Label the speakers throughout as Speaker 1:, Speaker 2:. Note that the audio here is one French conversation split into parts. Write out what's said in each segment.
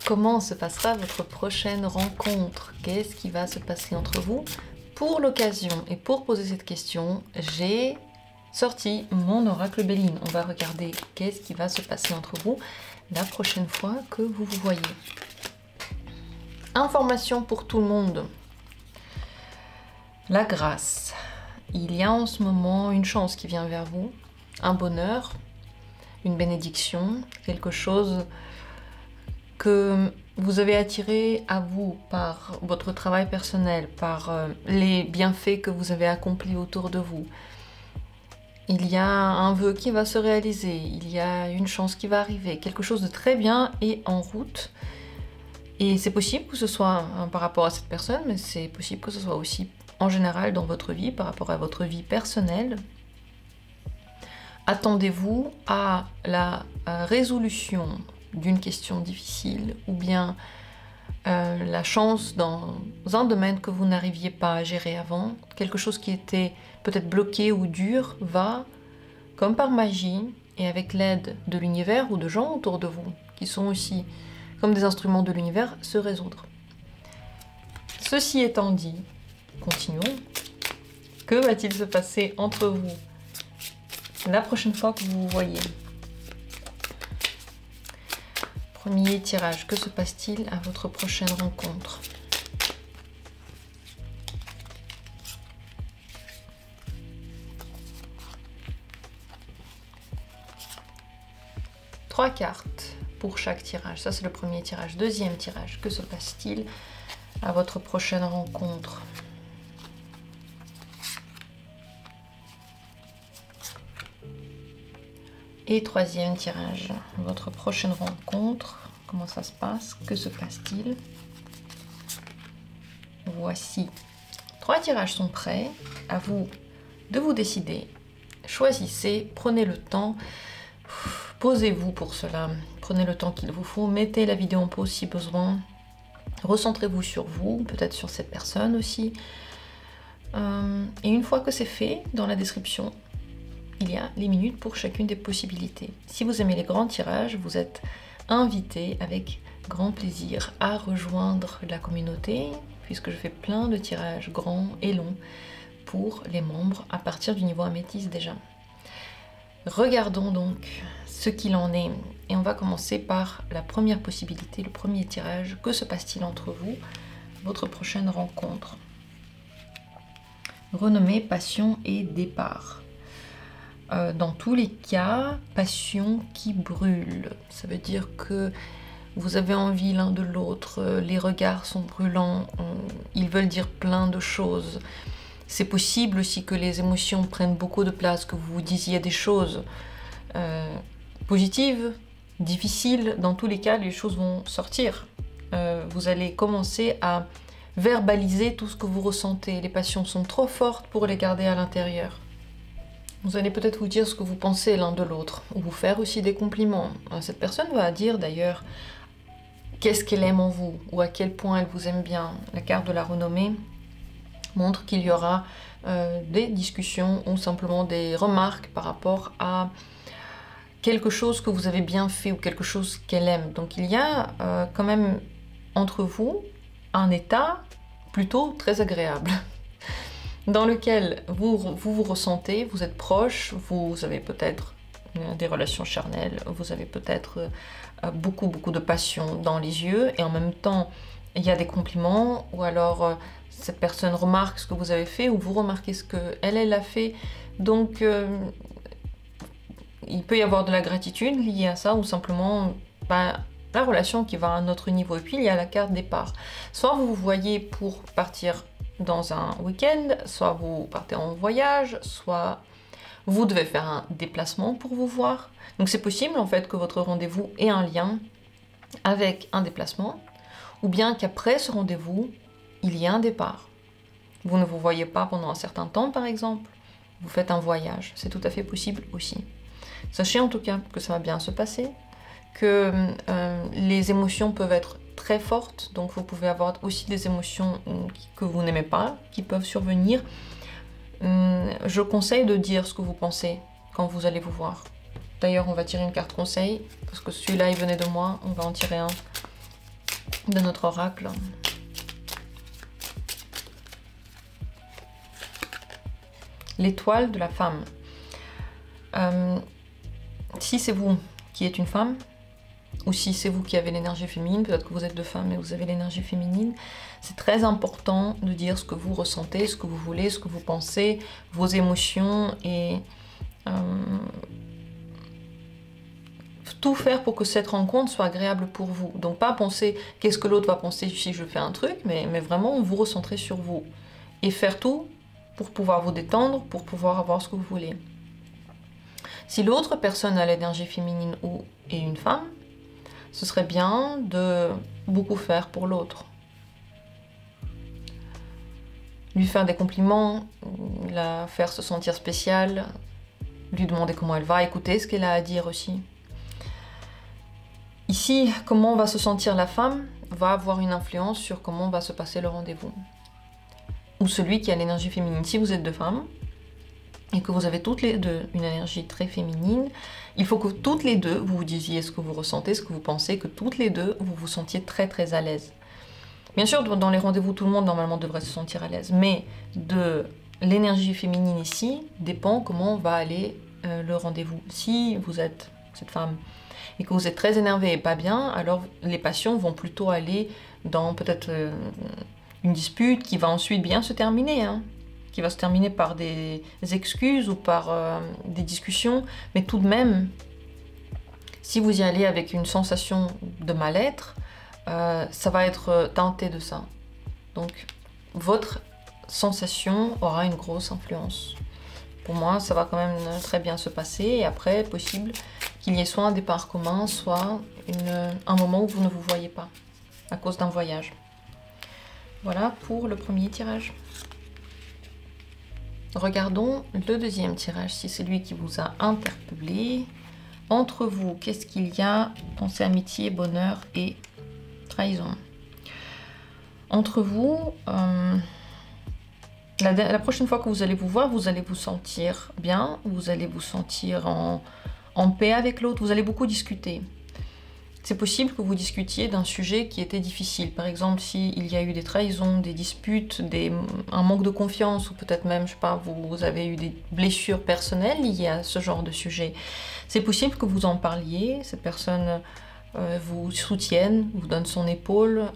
Speaker 1: Comment se passera votre prochaine rencontre? Qu'est-ce qui va se passer entre vous? Pour l'occasion et pour poser cette question, j'ai sorti mon oracle Béline. On va regarder qu'est-ce qui va se passer entre vous la prochaine fois que vous vous voyez. Information pour tout le monde. La grâce. Il y a en ce moment une chance qui vient vers vous, un bonheur, une bénédiction, quelque chose que vous avez attiré à vous par votre travail personnel, par les bienfaits que vous avez accomplis autour de vous. Il y a un vœu qui va se réaliser, il y a une chance qui va arriver, quelque chose de très bien est en route. Et c'est possible que ce soit par rapport à cette personne, mais c'est possible que ce soit aussi en général dans votre vie, par rapport à votre vie personnelle. Attendez-vous à la résolution d'une question difficile ou bien la chance dans un domaine que vous n'arriviez pas à gérer avant, quelque chose qui était peut-être bloqué ou dur va, comme par magie et avec l'aide de l'univers ou de gens autour de vous, qui sont aussi comme des instruments de l'univers, se résoudre. Ceci étant dit, continuons. Que va-t-il se passer entre vous la prochaine fois que vous vous voyez? Premier tirage, que se passe-t-il à votre prochaine rencontre? Trois cartes pour chaque tirage. Ça, c'est le premier tirage. Deuxième tirage, que se passe-t-il à votre prochaine rencontre? Et troisième tirage, votre prochaine rencontre, comment ça se passe? Que se passe-t-il? Voici. Trois tirages sont prêts. À vous de vous décider. Choisissez, prenez le temps. Posez-vous pour cela. Prenez le temps qu'il vous faut. Mettez la vidéo en pause si besoin. Recentrez-vous sur vous, peut-être sur cette personne aussi. Et une fois que c'est fait, dans la description, il y a les minutes pour chacune des possibilités. Si vous aimez les grands tirages, vous êtes invité avec grand plaisir à rejoindre la communauté, puisque je fais plein de tirages grands et longs pour les membres à partir du niveau améthyste déjà. Regardons donc ce qu'il en est. Et on va commencer par la première possibilité, le premier tirage. Que se passe-t-il entre vous, votre prochaine rencontre? Renommée, passion et départ. Dans tous les cas, passion qui brûle. Ça veut dire que vous avez envie l'un de l'autre, les regards sont brûlants, ils veulent dire plein de choses. C'est possible aussi que les émotions prennent beaucoup de place, que vous vous disiez des choses positives, difficiles. Dans tous les cas, les choses vont sortir. Vous allez commencer à verbaliser tout ce que vous ressentez. Les passions sont trop fortes pour les garder à l'intérieur. Vous allez peut-être vous dire ce que vous pensez l'un de l'autre, ou vous faire aussi des compliments. Cette personne va dire d'ailleurs qu'est-ce qu'elle aime en vous, ou à quel point elle vous aime bien. La carte de la renommée montre qu'il y aura des discussions ou simplement des remarques par rapport à quelque chose que vous avez bien fait ou quelque chose qu'elle aime. Donc il y a quand même entre vous un état plutôt très agréable dans lequel vous ressentez, vous êtes proche, vous avez peut-être des relations charnelles, vous avez peut-être beaucoup de passion dans les yeux et en même temps il y a des compliments ou alors cette personne remarque ce que vous avez fait ou vous remarquez ce qu'elle a fait. Donc il peut y avoir de la gratitude liée à ça ou simplement la relation qui va à un autre niveau. Et puis il y a la carte départ. Soit vous vous voyez pour partir dans un week-end, soit vous partez en voyage, soit vous devez faire un déplacement pour vous voir. Donc c'est possible en fait que votre rendez-vous ait un lien avec un déplacement ou bien qu'après ce rendez-vous, il y ait un départ. Vous ne vous voyez pas pendant un certain temps par exemple, vous faites un voyage, c'est tout à fait possible aussi. Sachez en tout cas que ça va bien se passer, que les émotions peuvent être très fortes, donc vous pouvez avoir aussi des émotions que vous n'aimez pas, qui peuvent survenir. Je conseille de dire ce que vous pensez quand vous allez vous voir. D'ailleurs, on va tirer une carte conseil, parce que celui-là, il venait de moi, on va en tirer un. de notre oracle. L'étoile de la femme. Si c'est vous qui êtes une femme, ou si c'est vous qui avez l'énergie féminine, peut-être que vous êtes deux femmes et vous avez l'énergie féminine, c'est très important de dire ce que vous ressentez, ce que vous voulez, ce que vous pensez, vos émotions et tout faire pour que cette rencontre soit agréable pour vous. Donc pas penser qu'est-ce que l'autre va penser si je fais un truc, mais vraiment vous recentrer sur vous et faire tout pour pouvoir vous détendre, pour pouvoir avoir ce que vous voulez. Si l'autre personne a l'énergie féminine ou est une femme, ce serait bien de beaucoup faire pour l'autre. Lui faire des compliments, la faire se sentir spéciale, lui demander comment elle va, écouter ce qu'elle a à dire aussi. Ici, comment va se sentir la femme va avoir une influence sur comment va se passer le rendez-vous. Ou celui qui a l'énergie féminine. Si vous êtes deux femmes, et que vous avez toutes les deux une énergie très féminine, il faut que toutes les deux, vous vous disiez ce que vous ressentez, ce que vous pensez, que toutes les deux, vous vous sentiez très très à l'aise. Bien sûr, dans les rendez-vous, tout le monde normalement devrait se sentir à l'aise, mais de l'énergie féminine ici dépend comment va aller le rendez-vous. Si vous êtes cette femme et que vous êtes très énervé et pas bien, alors les passions vont plutôt aller dans peut-être une dispute qui va ensuite bien se terminer, hein, qui va se terminer par des excuses ou par des discussions, mais tout de même, si vous y allez avec une sensation de mal-être, ça va être teinté de ça. Donc, votre sensation aura une grosse influence. Pour moi, ça va quand même très bien se passer, et après, possible qu'il y ait soit un départ commun, soit un moment où vous ne vous voyez pas, à cause d'un voyage. Voilà pour le premier tirage. Regardons le deuxième tirage, si c'est lui qui vous a interpellé. Entre vous, qu'est-ce qu'il y a? Pensée, amitié, bonheur et trahison. Entre vous, la prochaine fois que vous allez vous voir, vous allez vous sentir bien, vous allez vous sentir en paix avec l'autre, vous allez beaucoup discuter. C'est possible que vous discutiez d'un sujet qui était difficile. Par exemple, s'il y a eu des trahisons, des disputes, un manque de confiance, ou peut-être même, je sais pas, vous avez eu des blessures personnelles liées à ce genre de sujet. C'est possible que vous en parliez, cette personne vous soutienne, vous donne son épaule,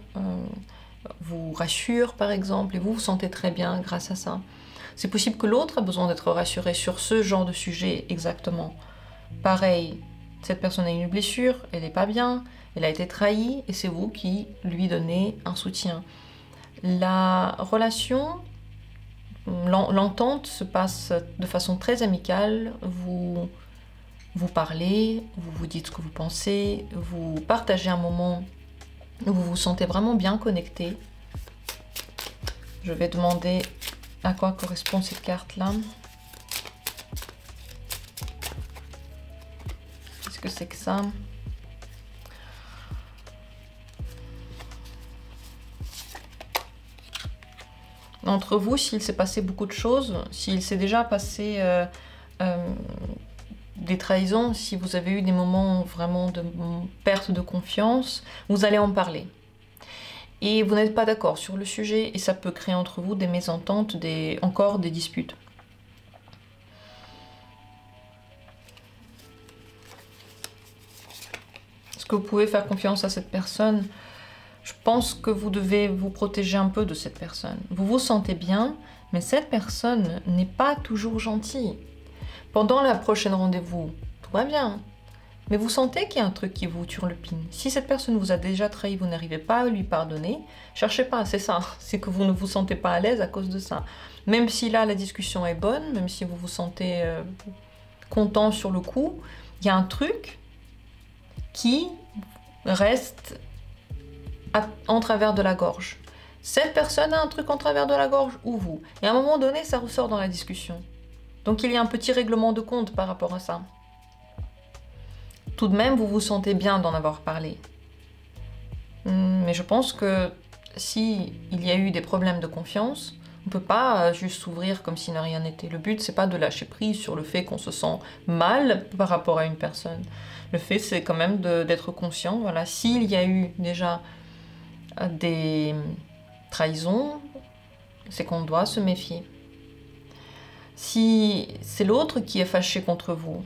Speaker 1: vous rassure par exemple, et vous vous sentez très bien grâce à ça. C'est possible que l'autre a besoin d'être rassuré sur ce genre de sujet exactement. Pareil. Cette personne a une blessure, elle n'est pas bien, elle a été trahie et c'est vous qui lui donnez un soutien. La relation, l'entente se passe de façon très amicale, vous parlez, vous vous dites ce que vous pensez, vous partagez un moment où vous vous sentez vraiment bien connecté. Je vais demander à quoi correspond cette carte-là. Que c'est que ça? Entre vous, s'il s'est passé beaucoup de choses, s'il s'est déjà passé des trahisons, si vous avez eu des moments vraiment de perte de confiance, vous allez en parler. Et vous n'êtes pas d'accord sur le sujet et ça peut créer entre vous des mésententes, encore des disputes. Que vous pouvez faire confiance à cette personne, je pense que vous devez vous protéger un peu de cette personne. Vous vous sentez bien, mais cette personne n'est pas toujours gentille. Pendant la prochaine rendez-vous, tout va bien, mais vous sentez qu'il y a un truc qui vous turlupine. Si cette personne vous a déjà trahi, vous n'arrivez pas à lui pardonner, cherchez pas, c'est ça, c'est que vous ne vous sentez pas à l'aise à cause de ça. Même si là la discussion est bonne, même si vous vous sentez content sur le coup, il y a un truc qui reste en travers de la gorge. Cette personne a un truc en travers de la gorge ou vous. Et à un moment donné, ça ressort dans la discussion. Donc il y a un petit règlement de compte par rapport à ça. Tout de même, vous vous sentez bien d'en avoir parlé. Mais je pense que si il y a eu des problèmes de confiance, on ne peut pas juste s'ouvrir comme si rien n'était. Le but, c'est pas de lâcher prise sur le fait qu'on se sent mal par rapport à une personne. Le fait, c'est quand même d'être conscient. Voilà, s'il y a eu déjà des trahisons, c'est qu'on doit se méfier. Si c'est l'autre qui est fâché contre vous,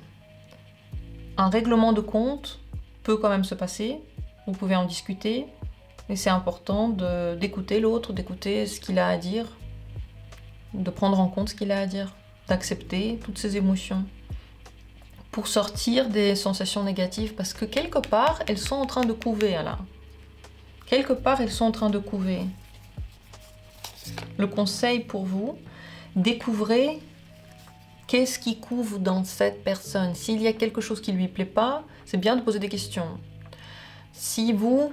Speaker 1: un règlement de compte peut quand même se passer, vous pouvez en discuter, et c'est important d'écouter l'autre, d'écouter ce qu'il a à dire, de prendre en compte ce qu'il a à dire, d'accepter toutes ses émotions, pour sortir des sensations négatives, parce que quelque part, elles sont en train de couver, là. Quelque part, elles sont en train de couver. Le conseil pour vous, découvrez qu'est-ce qui couve dans cette personne. S'il y a quelque chose qui ne lui plaît pas, c'est bien de poser des questions. Si vous,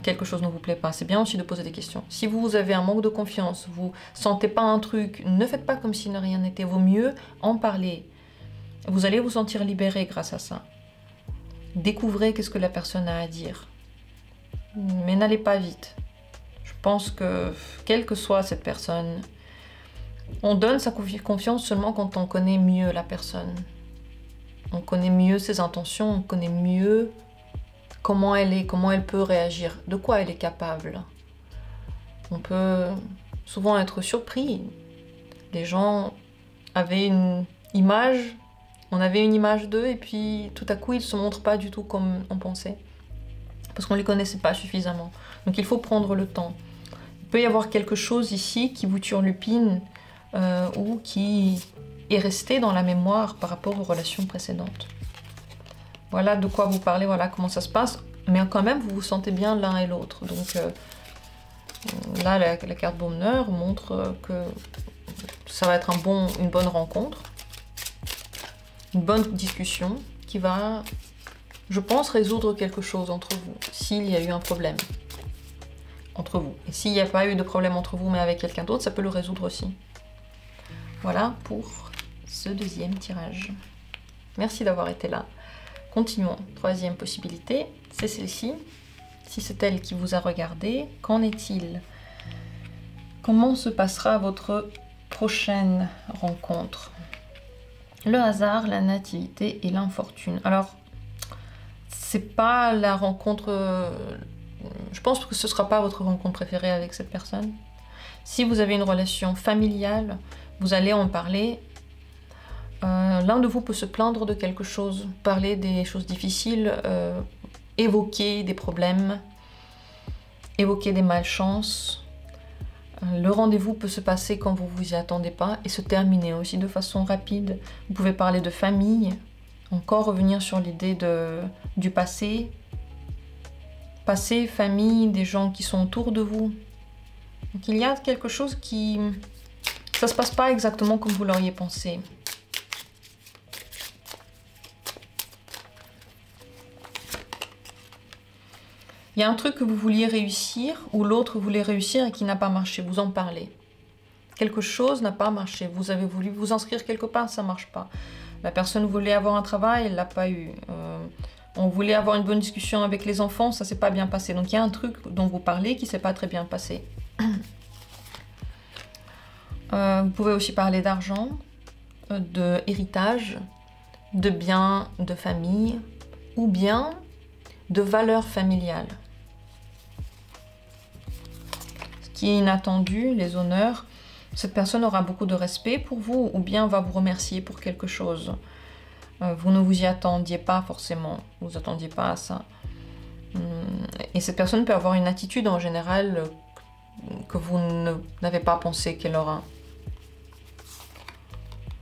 Speaker 1: quelque chose ne vous plaît pas, c'est bien aussi de poser des questions. Si vous avez un manque de confiance, vous sentez pas un truc, ne faites pas comme si ne rien n'était. Vaut mieux en parler. Vous allez vous sentir libéré grâce à ça. Découvrez qu'est-ce que la personne a à dire. Mais n'allez pas vite. Je pense que, quelle que soit cette personne, on donne sa confiance seulement quand on connaît mieux la personne. On connaît mieux ses intentions, on connaît mieux comment elle est, comment elle peut réagir, de quoi elle est capable. On peut souvent être surpris. Les gens avaient une image, on avait une image d'eux, et puis tout à coup ils ne se montrent pas du tout comme on pensait. Parce qu'on ne les connaissait pas suffisamment. Donc il faut prendre le temps. Il peut y avoir quelque chose ici qui vous turlupine ou qui est resté dans la mémoire par rapport aux relations précédentes. Voilà de quoi vous parlez, voilà comment ça se passe. Mais quand même, vous vous sentez bien l'un et l'autre. Donc là, la carte bonheur montre que ça va être une bonne rencontre, une bonne discussion qui va, je pense, résoudre quelque chose entre vous, s'il y a eu un problème entre vous. Et s'il n'y a pas eu de problème entre vous, mais avec quelqu'un d'autre, ça peut le résoudre aussi. Voilà pour ce deuxième tirage. Merci d'avoir été là. Continuons. Troisième possibilité, c'est celle-ci. Si c'est elle qui vous a regardé, qu'en est-il? Comment se passera votre prochaine rencontre? Le hasard, la nativité et l'infortune. Alors, c'est pas la rencontre... je pense que ce ne sera pas votre rencontre préférée avec cette personne. Si vous avez une relation familiale, vous allez en parler. L'un de vous peut se plaindre de quelque chose, parler des choses difficiles, évoquer des problèmes, évoquer des malchances. Le rendez-vous peut se passer quand vous vous y attendez pas et se terminer aussi de façon rapide. Vous pouvez parler de famille, encore revenir sur l'idée du passé. Passé, famille, des gens qui sont autour de vous. Donc il y a quelque chose qui... ça se passe pas exactement comme vous l'auriez pensé. Il y a un truc que vous vouliez réussir, ou l'autre voulait réussir et qui n'a pas marché. Vous en parlez. Quelque chose n'a pas marché. Vous avez voulu vous inscrire quelque part, ça ne marche pas. La personne voulait avoir un travail, elle ne l'a pas eu. On voulait avoir une bonne discussion avec les enfants, ça ne s'est pas bien passé. Donc il y a un truc dont vous parlez qui ne s'est pas très bien passé. Vous pouvez aussi parler d'argent, de héritage, de biens de famille, ou bien de valeurs familiales. Ce qui est inattendu, les honneurs, cette personne aura beaucoup de respect pour vous ou bien va vous remercier pour quelque chose. Vous ne vous y attendiez pas forcément, vous ne vous attendiez pas à ça. Et cette personne peut avoir une attitude en général que vous n'avez pas pensé qu'elle aura.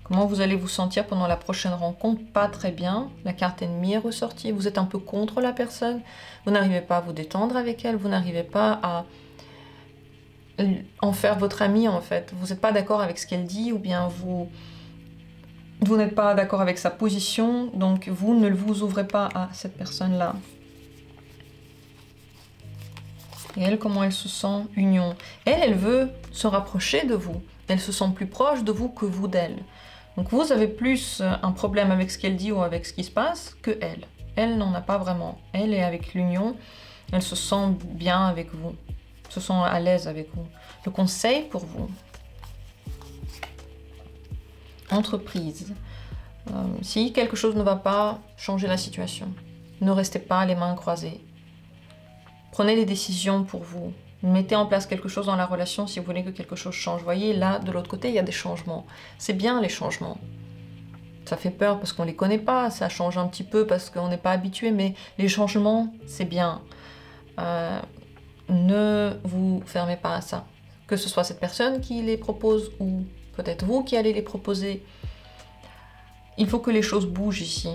Speaker 1: Comment vous allez vous sentir pendant la prochaine rencontre? Pas très bien. La carte ennemie est ressortie. Vous êtes un peu contre la personne. Vous n'arrivez pas à vous détendre avec elle. Vous n'arrivez pas à en faire votre ami en fait. Vous n'êtes pas d'accord avec ce qu'elle dit ou bien vous n'êtes pas d'accord avec sa position. Donc vous ne vous ouvrez pas à cette personne-là. Et elle, comment elle se sent? Union. Elle veut se rapprocher de vous. Elle se sent plus proche de vous que vous d'elle. Donc vous avez plus un problème avec ce qu'elle dit ou avec ce qui se passe que elle. Elle n'en a pas vraiment. Elle est avec l'union. Elle se sent bien avec vous. Se sent à l'aise avec vous. Le conseil pour vous. Entreprise. Si quelque chose ne va pas, changez la situation. Ne restez pas les mains croisées. Prenez les décisions pour vous. Mettez en place quelque chose dans la relation si vous voulez que quelque chose change. Voyez, là, de l'autre côté, il y a des changements. C'est bien les changements. Ça fait peur parce qu'on ne les connaît pas, ça change un petit peu parce qu'on n'est pas habitué, mais les changements, c'est bien. Ne vous fermez pas à ça. Que ce soit cette personne qui les propose ou peut-être vous qui allez les proposer. Il faut que les choses bougent ici.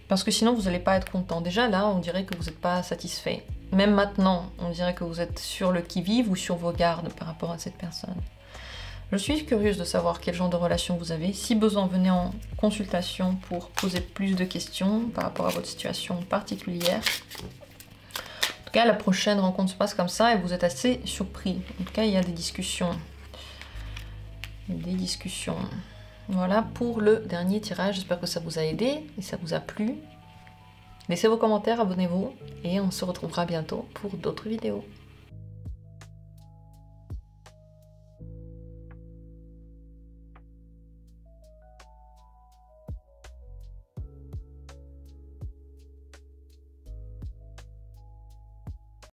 Speaker 1: Parce que sinon, vous n'allez pas être content. Déjà là, on dirait que vous n'êtes pas satisfait. Même maintenant, on dirait que vous êtes sur le qui-vive ou sur vos gardes par rapport à cette personne. Je suis curieuse de savoir quel genre de relation vous avez. Si besoin, venez en consultation pour poser plus de questions par rapport à votre situation particulière. En tout cas, la prochaine rencontre se passe comme ça et vous êtes assez surpris. En tout cas, il y a des discussions. Des discussions. Voilà pour le dernier tirage. J'espère que ça vous a aidé et ça vous a plu. Laissez vos commentaires, abonnez-vous et on se retrouvera bientôt pour d'autres vidéos.